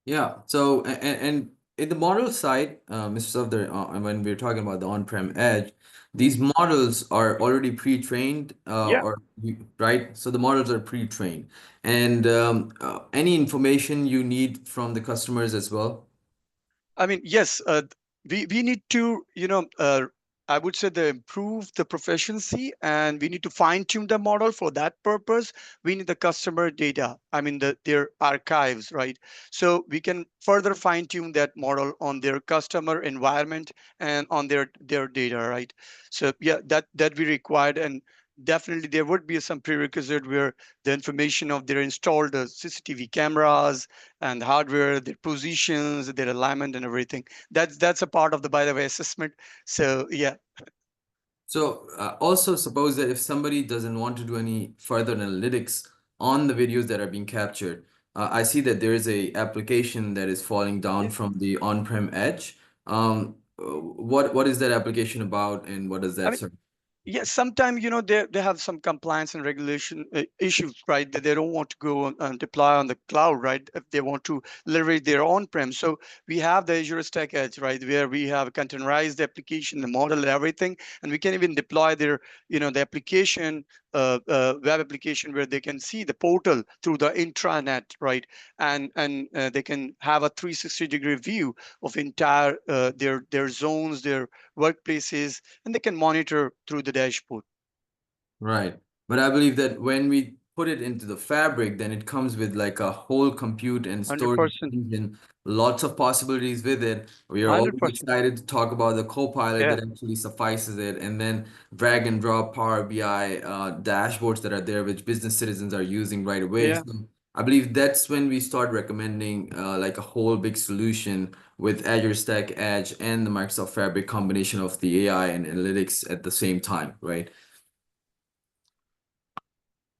A: Yeah. So, and in the model side, Mr. Safdar, when we're talking about the on-prem edge, these
B: Mhm.
A: models are already pre-trained,
B: Yeah.
A: right? So the models are pre-trained, and any information you need from the customers as well.
B: I mean, yes, we need to, I would say, improve the proficiency, and we need to fine tune the model. For that purpose, we need the customer data. I mean, their archives, right? So we can further fine tune that model on their customer environment and on their data, right? So yeah, that we required, and definitely there would be some prerequisite where the information of their installed CCTV cameras and hardware, their positions, their alignment, and everything. That's a part of the, by the way, assessment. So yeah,
A: So also suppose that if somebody doesn't want to do any further analytics on the videos that are being captured, I see that there is a application that is falling down
B: yeah.
A: from the on-prem edge. What is that application about, and what does
B: I
A: that
B: mean,
A: serve?
B: yes, sometimes they have some compliance and regulation issues, right? That they don't want to go and deploy on the cloud, right? If they want to leverage their on-prem. So we have the Azure Stack Edge, right, where we have containerized the application, the model, and everything, and we can even deploy their, the application, web application, where they can see the portal through the intranet, right? And they can have a 360-degree view of entire their zones, their workplaces, and they can monitor through the dashboard.
A: Right. But I believe that when we put it into the fabric, then it comes with like a whole compute and storage
B: 100%.
A: engine, lots of possibilities with it. We are always
B: 100%.
A: excited to talk about the Copilot
B: Yeah.
A: that actually suffices it, and then drag and drop Power BI dashboards that are there, which business citizens are using right away.
B: Yeah.
A: So I believe that's when we start recommending like a whole big solution with Azure Stack Edge and the Microsoft Fabric combination of the AI and analytics at the same time, right?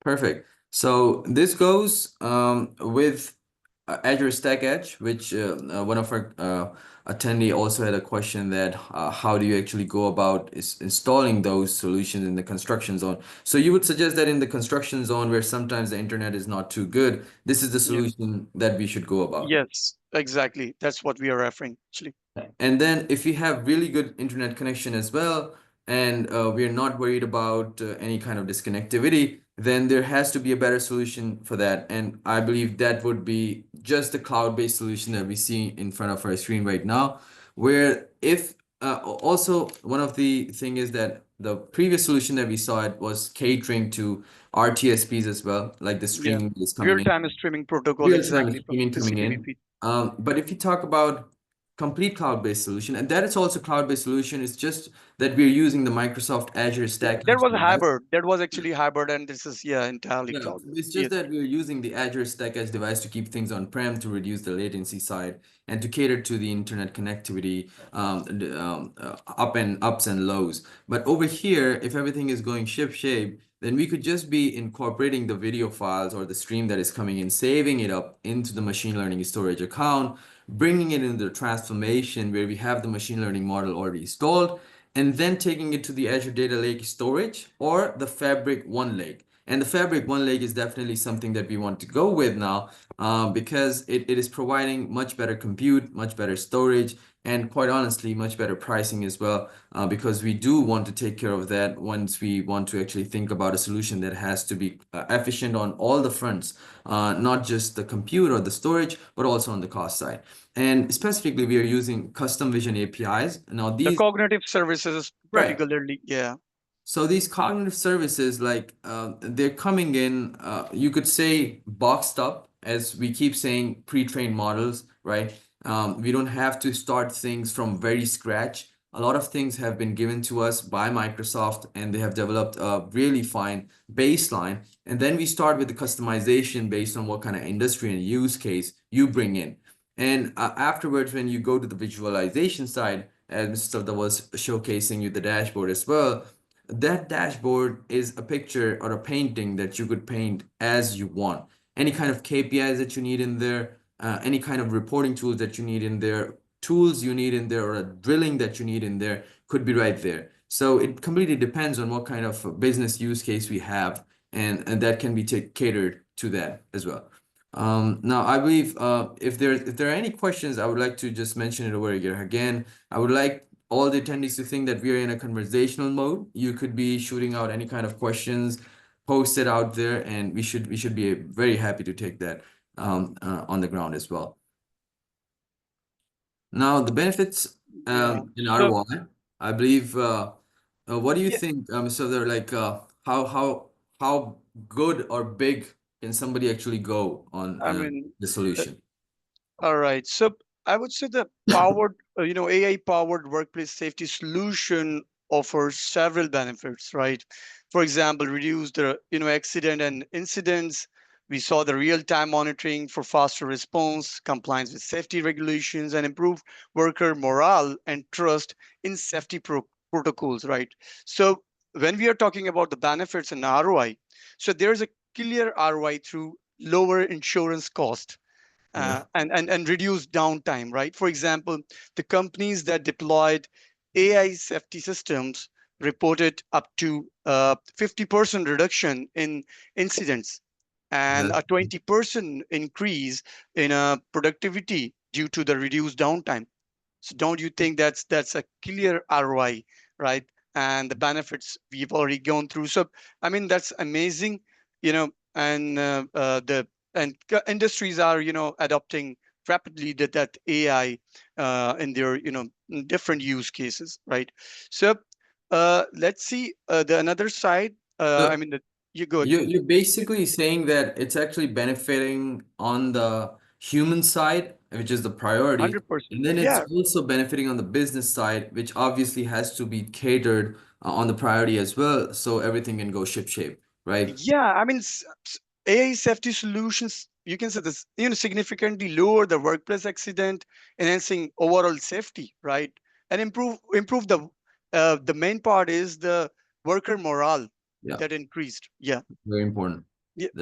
A: Perfect. So this goes with Azure Stack Edge, which one of our attendee also had a question that how do you actually go about installing those solutions in the construction zone? So you would suggest that in the construction zone where sometimes the internet is not too good, this is the
B: Yeah.
A: solution that we should go about.
B: Yes, exactly. That's what we are referring actually.
A: And then if we have really good internet connection as well, and we're not worried about any kind of disconnectivity, then there has to be a better solution for that. And I believe that would be just the cloud-based solution that we see in front of our screen right now, where if also one of the thing is that the previous solution that we saw it was catering to RTSPs as well, like the
B: Yeah.
A: streaming is coming in,
B: Real-time streaming protocol,
A: real-time
B: exactly, from
A: streaming coming
B: CCTV
A: in.
B: feed.
A: But if you talk about complete cloud-based solution, and that is also cloud-based solution, it's just that we're using the Microsoft Azure
B: Yeah,
A: Stack
B: there
A: Edge
B: was a
A: device.
B: hybrid. That was actually hybrid, and this is, yeah, entirely
A: Yeah,
B: cloud-based.
A: it's just
B: Yes.
A: that we're using the Azure Stack Edge device to keep things on-prem to reduce the latency side and to cater to the internet connectivity ups and lows. But over here, if everything is going ship-shape, then we could just be incorporating the video files or the stream that is coming in, saving it up into the machine learning storage account, bringing it into the transformation where we have the machine learning model already installed, and then taking it to the Azure Data Lake storage or the Fabric One Lake. And the Fabric One Lake is definitely something that we want to go with now because it is providing much better compute, much better storage, and quite honestly, much better pricing as well because we do want to take care of that once we want to actually think about a solution that has to be efficient on all the fronts, not just the compute or the storage, but also on the cost side. And specifically, we are using custom vision APIs. Now,
B: The
A: these,
B: cognitive services,
A: right.
B: particularly, yeah.
A: So these cognitive services, like they're coming in, you could say boxed up, as we keep saying, pre-trained models, right? We don't have to start things from very scratch. a lot of things have been given to us by Microsoft, and they have developed a really fine baseline. And then we start with the customization based on what kind of industry and use case you bring in. And afterwards, when you go to the visualization side, as Mr. Savda was showcasing you the dashboard as well, that dashboard is a picture or a painting that you could paint as you want. Any kind of KPIs that you need in there, any kind of reporting tools that you need in there, tools you need in there, or a drilling that you need in there could be right there. So it completely depends on what kind of business use case we have, and that can be catered to that as well. Now, I believe if there are any questions, I would like to just mention it over here again. I would like all the attendees to think that we are in a conversational mode. You could be shooting out any kind of questions, post it out there, and we should be very happy to take that on the ground as well. Now, the benefits
B: Yeah.
A: in
B: So,
A: ROI, I believe. What do you
B: yeah,
A: think, so they're like how good or big can somebody actually go on
B: I mean,
A: the
B: uh,
A: solution?
B: all right. So I would say the powered, AI powered workplace safety solution offers several benefits, right? For example, reduce the, accident and incidents. We saw the real-time monitoring for faster response, compliance with safety regulations, and improved worker morale and trust in safety protocols, right? So when we are talking about the benefits and ROI, so there's a clear ROI through lower insurance cost,
A: Yeah,
B: and reduce downtime, right? For example, the companies that deployed AI safety systems reported up to 50% reduction in incidents and
A: that
B: a 20% increase in productivity due to the reduced downtime. So don't you think that's a clear ROI, right? And the benefits we've already gone through. So I mean that's amazing, and industries are adopting rapidly that AI in their different use cases, right? So let's see the another side. I
A: so
B: mean you good.
A: you're basically saying that it's actually benefiting on the human side, which is the priority,
B: 100%.
A: and then it's
B: Yeah.
A: also benefiting on the business side, which obviously has to be catered on the priority as well, so everything can go ship shape, right?
B: Yeah, I mean, AI safety solutions, you can say this, significantly lower the workplace accident, enhancing overall safety, right? And improve the main part is the worker morale
A: Yeah,
B: that increased. Yeah.
A: very important.
B: Yeah,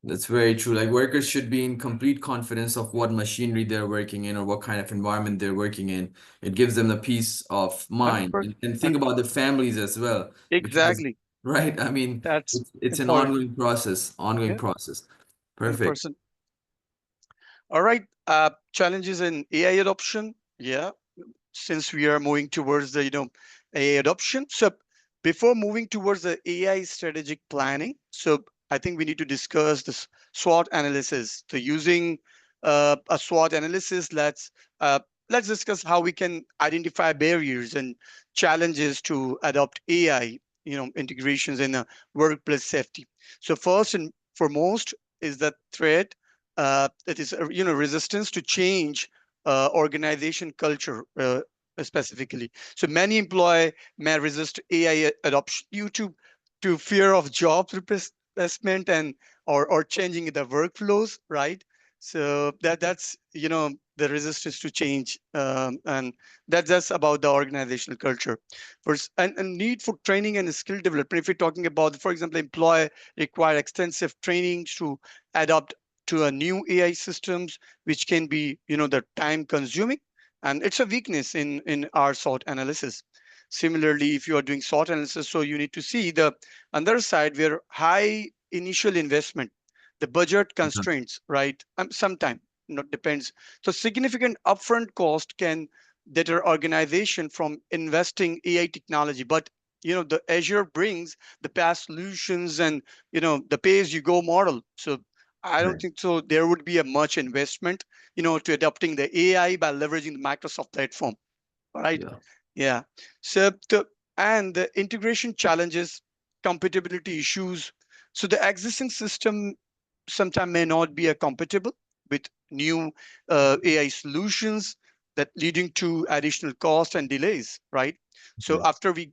A: That's very true. Like workers should be in complete confidence of what machinery they're working in or what kind of environment they're working in. It gives them the peace of mind.
B: 100%.
A: And think about the families as well, because,
B: Exactly.
A: right? I mean,
B: That's
A: it's an
B: important.
A: ongoing process, ongoing
B: Yeah,
A: process. Perfect.
B: 100%. All right. Challenges in AI adoption. Yeah, since we are moving towards the AI adoption. So before moving towards the AI strategic planning, so I think we need to discuss this SWOT analysis. So using a SWOT analysis, let's discuss how we can identify barriers and challenges to adopt AI, integrations in workplace safety. So first and foremost is the threat, that is resistance to change, organization culture, specifically. So many employee may resist AI adoption due to fear of job replacement and or changing the workflows, right? So that's the resistance to change, and that's about the organizational culture. First, and need for training and skill development. If you're talking about, for example, employee require extensive trainings to adopt to a new AI systems, which can be the time consuming, and it's a weakness in our SWOT analysis. Similarly, if you are doing SWOT analysis, so you need to see the other side where high initial investment, the budget
A: Yeah.
B: constraints, right? Sometime, not depends. So significant upfront cost can deter organization from investing AI technology, but the Azure brings the past solutions and the pay as you go model. So I don't
A: Right.
B: think so there would be a much investment to adopting the AI by leveraging the Microsoft platform. All right.
A: Yeah.
B: Yeah. So the integration challenges, compatibility issues. So the existing system sometimes may not be compatible with new AI solutions. that leading to additional cost and delays, right? So
A: Okay.
B: after we,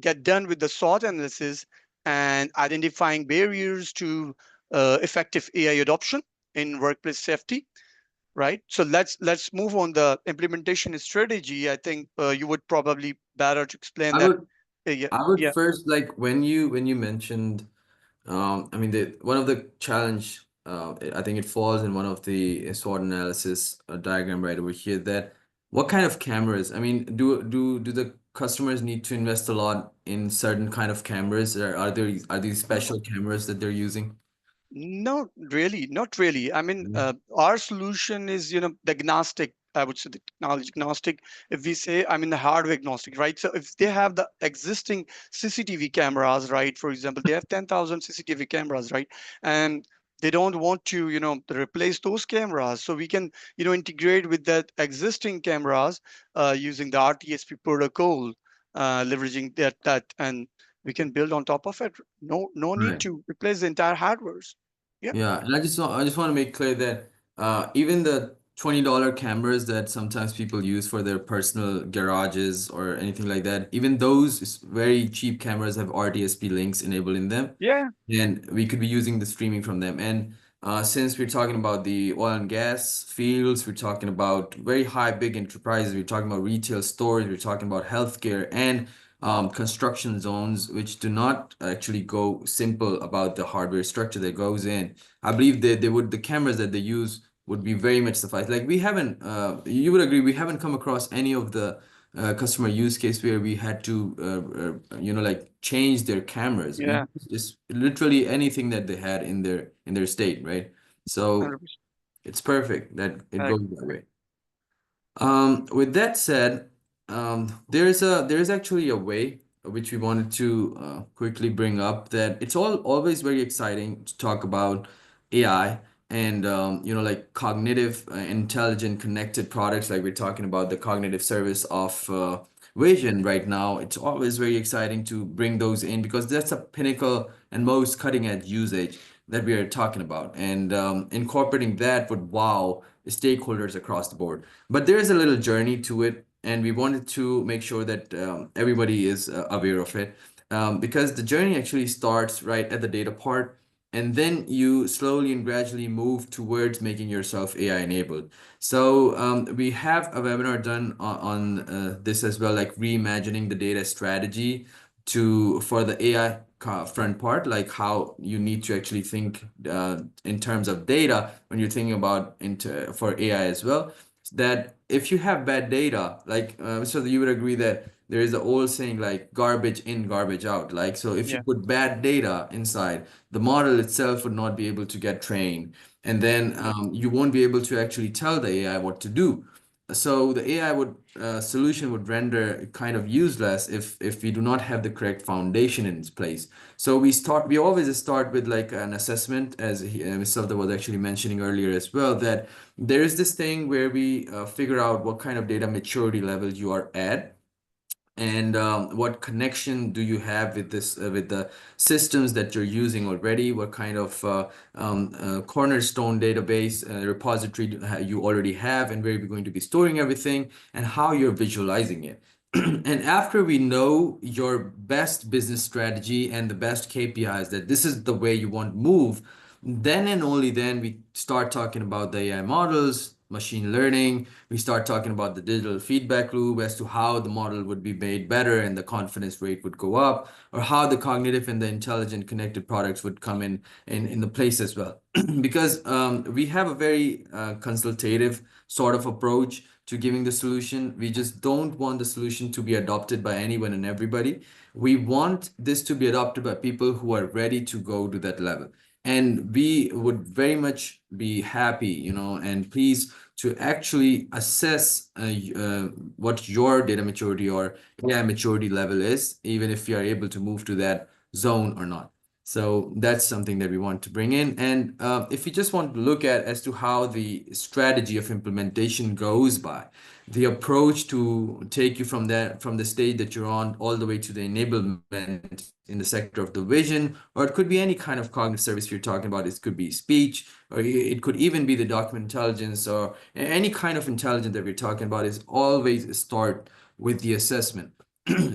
B: get done with the SWOT analysis and identifying barriers to effective AI adoption in workplace safety, right? So let's move on the implementation strategy. I think you would probably better to explain
A: I
B: that.
A: would
B: Yeah,
A: I would
B: yeah.
A: first like when you mentioned I mean the one of the challenge I think it falls in one of the SWOT analysis diagram right over here that what kind of cameras? I mean, do the customers need to invest a lot in certain kind of cameras? Or are these special cameras that they're using?
B: No, really, not really. I mean,
A: Mm.
B: our solution is, diagnostic. I would say the technology agnostic. If we say, I mean, the hardware agnostic, right? So if they have the existing CCTV cameras, right? For example, they have 10,000 CCTV cameras, right? And they don't want to, replace those cameras. So we can, integrate with that existing cameras using the RTSP protocol, leveraging and we can build on top of it. No need
A: Right.
B: to replace the entire hardware. Yeah,
A: Yeah, and I just want to make clear that even the $20 cameras that sometimes people use for their personal garages or anything like that, even those very cheap cameras have RTSP links enabled in them.
B: yeah,
A: And we could be using the streaming from them. And since we're talking about the oil and gas fields, we're talking about very high, big enterprises, we're talking about retail stores, we're talking about healthcare and construction zones, which do not actually go simple about the hardware structure that goes in. I believe they would the cameras that they use would be very much suffice. Like we haven't, you would agree, we haven't come across any of the customer use case where we had to like change their cameras. We
B: yeah,
A: just literally anything that they had in their state, right? So
B: 100%.
A: it's perfect that it
B: I
A: goes
B: agree.
A: that way. With that said, there is actually a way which we wanted to quickly bring up that it's always very exciting to talk about AI and like cognitive, intelligent, connected products. Like we're talking about the cognitive service of Vision right now. It's always very exciting to bring those in because that's a pinnacle and most cutting edge usage that we are talking about, and incorporating that would wow stakeholders across the board. But there is a little journey to it, and we wanted to make sure that everybody is aware of it. Because the journey actually starts right at the data part, and then you slowly and gradually move towards making yourself AI enabled. So we have a webinar done on this as well, like reimagining the data strategy to for the AI front part, like how you need to actually think in terms of data when you're thinking about into for AI as well. That if you have bad data, like so you would agree that there is the old saying like garbage in, garbage out. Like so, if you
B: Yeah,
A: put bad data inside, the model itself would not be able to get trained, and then
B: yeah,
A: you won't be able to actually tell the AI what to do. So the AI would solution would render kind of useless if we do not have the correct foundation in its place. So we always start with like an assessment, as Ms. Safdar was actually mentioning earlier as well, that there is this thing where we figure out what kind of data maturity level you are at, and what connection do you have with this with the systems that you're using already? What kind of cornerstone database repository you already have, and where you're going to be storing everything, and how you're visualizing it. And after we know your best business strategy and the best KPIs, that this is the way you want to move, then and only then we start talking about the AI models, machine learning. We start talking about the digital feedback loop as to how the model would be made better and the confidence rate would go up, or how the cognitive and the intelligent connected products would come in the place as well. Because we have a very consultative sort of approach to giving the solution. We just don't want the solution to be adopted by anyone and everybody. We want this to be adopted by people who are ready to go to that level. And we would very much be happy, and pleased to actually assess what your data maturity or AI maturity level is, even if you are able to move to that zone or not. So that's something that we want to bring in. And if you just want to look at as to how the strategy of implementation goes by, the approach to take you from the stage that you're on all the way to the enablement in the sector of the vision, or it could be any kind of cognitive service you're talking about. It could be speech, or it could even be the document intelligence, or any kind of intelligence that we're talking about is always start with the assessment.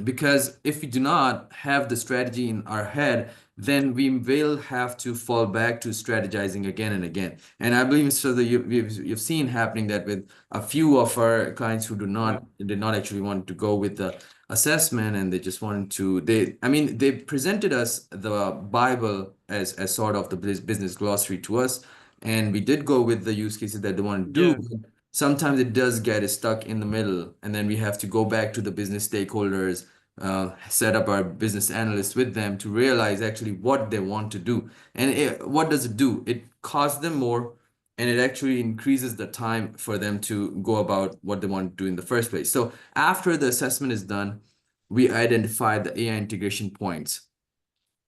A: Because if we do not have the strategy in our head, then we will have to fall back to strategizing again and again. And I believe, so that you've seen happening that with a few of our clients who
B: Yeah.
A: did not actually want to go with the assessment, and they just wanted to, I mean, they presented us the Bible as sort of the business glossary to us, and we did go with the use cases that they want to
B: Yeah.
A: do. Sometimes it does get stuck in the middle, and then we have to go back to the business stakeholders, set up our business analysts with them to realize actually what they want to do. And what does it do? It costs them more, and it actually increases the time for them to go about what they want to do in the first place. So after the assessment is done, we identify the AI integration points.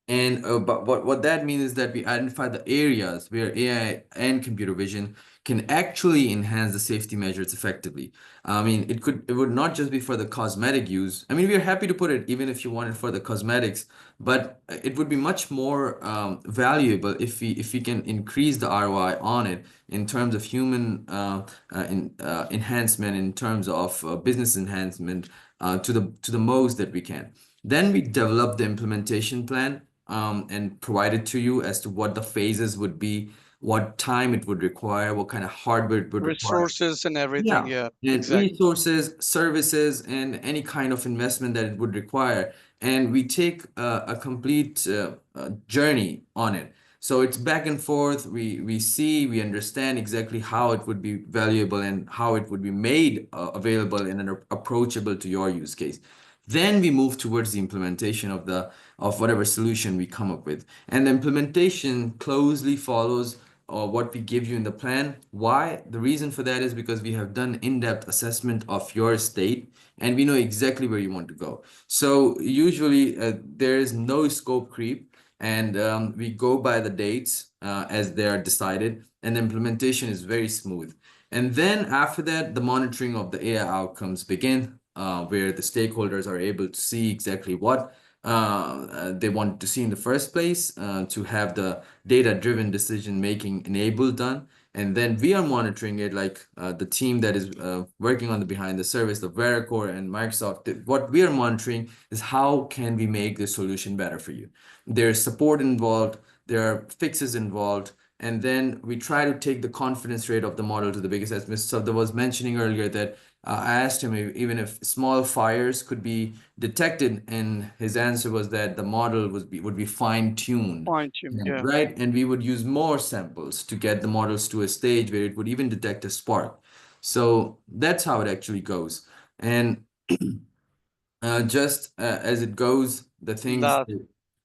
A: And but what that means is that we identify the areas where AI and computer vision can actually enhance the safety measures effectively. I mean, it would not just be for the cosmetic use. I mean, we are happy to put it even if you want it for the cosmetics, but it would be much more valuable if we can increase the ROI on it in terms of human enhancement, in terms of business enhancement, to the most that we can. Then we develop the implementation plan, and provide it to you as to what the phases would be, what time it would require, what kind of hardware it would require.
B: Resources and everything.
A: Yeah,
B: Yeah,
A: and
B: exactly.
A: resources, services, and any kind of investment that it would require. And we take a complete journey on it. So it's back and forth. We see, we understand exactly how it would be valuable and how it would be made available and approachable to your use case. Then we move towards the implementation of whatever solution we come up with. And the implementation closely follows what we give you in the plan. Why? The reason for that is because we have done in-depth assessment of your state, and we know exactly where you want to go. So usually there is no scope creep, and we go by the dates as they are decided, and the implementation is very smooth. And then after that, the monitoring of the AI outcomes begin, where the stakeholders are able to see exactly what they wanted to see in the first place, to have the data-driven decision-making enabled done. And then we are monitoring it, like the team that is working on the behind the service, the Veraqor and Microsoft. What we are monitoring is how can we make the solution better for you. There's support involved, there are fixes involved, and then we try to take the confidence rate of the model to the biggest. As Mr. Savda was mentioning earlier, that I asked him even if small fires could be detected, and his answer was that the model would be fine-tuned,
B: Point you. Yeah.
A: right? And we would use more samples to get the models to a stage where it would even detect a spark. So that's how it actually goes. And just as it goes, the things,
B: That
A: yeah.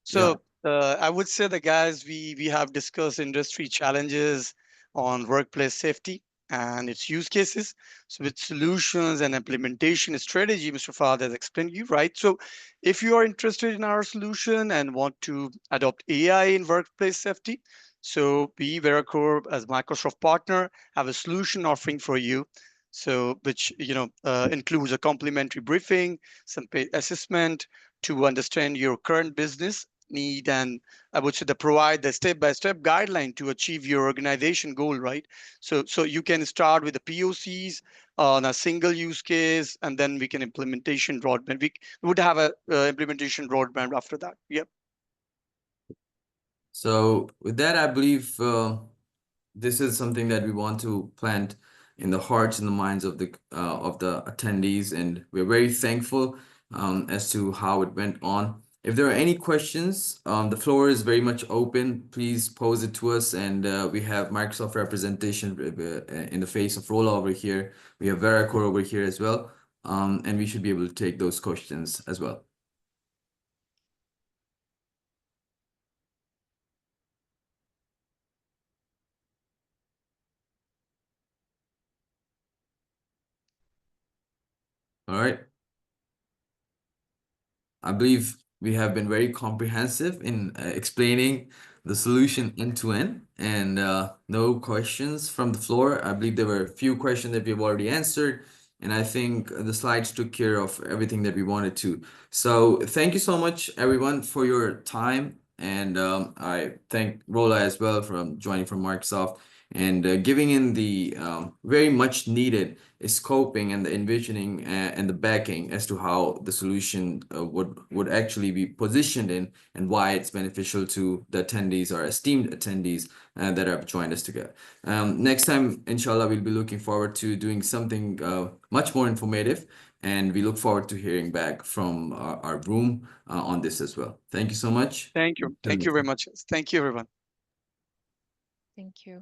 B: So I would say the guys we have discussed industry challenges on workplace safety and its use cases. So with solutions and implementation strategy, Mr. Fahad has explained you right. So if you are interested in our solution and want to adopt AI in workplace safety, so we Veracor as Microsoft partner have a solution offering for you. So which includes a complimentary briefing, some paid assessment, to understand your current business need, and I would say to provide the step-by-step guideline to achieve your organization goal, right? So you can start with the POCs on a single use case, and then we can implementation roadmap. We would have a implementation roadmap after that. Yep.
A: So with that, I believe this is something that we want to plant in the hearts and the minds of the attendees, and we're very thankful as to how it went on. If there are any questions, the floor is very much open. Please pose it to us, and we have Microsoft representation in the face of Rola over here. We have Veracor over here as well, and we should be able to take those questions as well. All right. I believe we have been very comprehensive in explaining the solution end to end, and no questions from the floor. I believe there were a few questions that we've already answered, and I think the slides took care of everything that we wanted to. So thank you so much, everyone, for your time, and I thank Rola as well for joining from Microsoft and giving in the very much needed scoping and the envisioning and the backing as to how the solution would actually be positioned in and why it's beneficial to the attendees or esteemed attendees that have joined us together. Next time, inshallah, we'll be looking forward to doing something much more informative, and we look forward to hearing back from our room on this as well. Thank you so much.
B: Thank you.
A: Till
B: Thank you
A: next
B: very
A: time.
B: much. Thank you, everyone.
C: Thank you.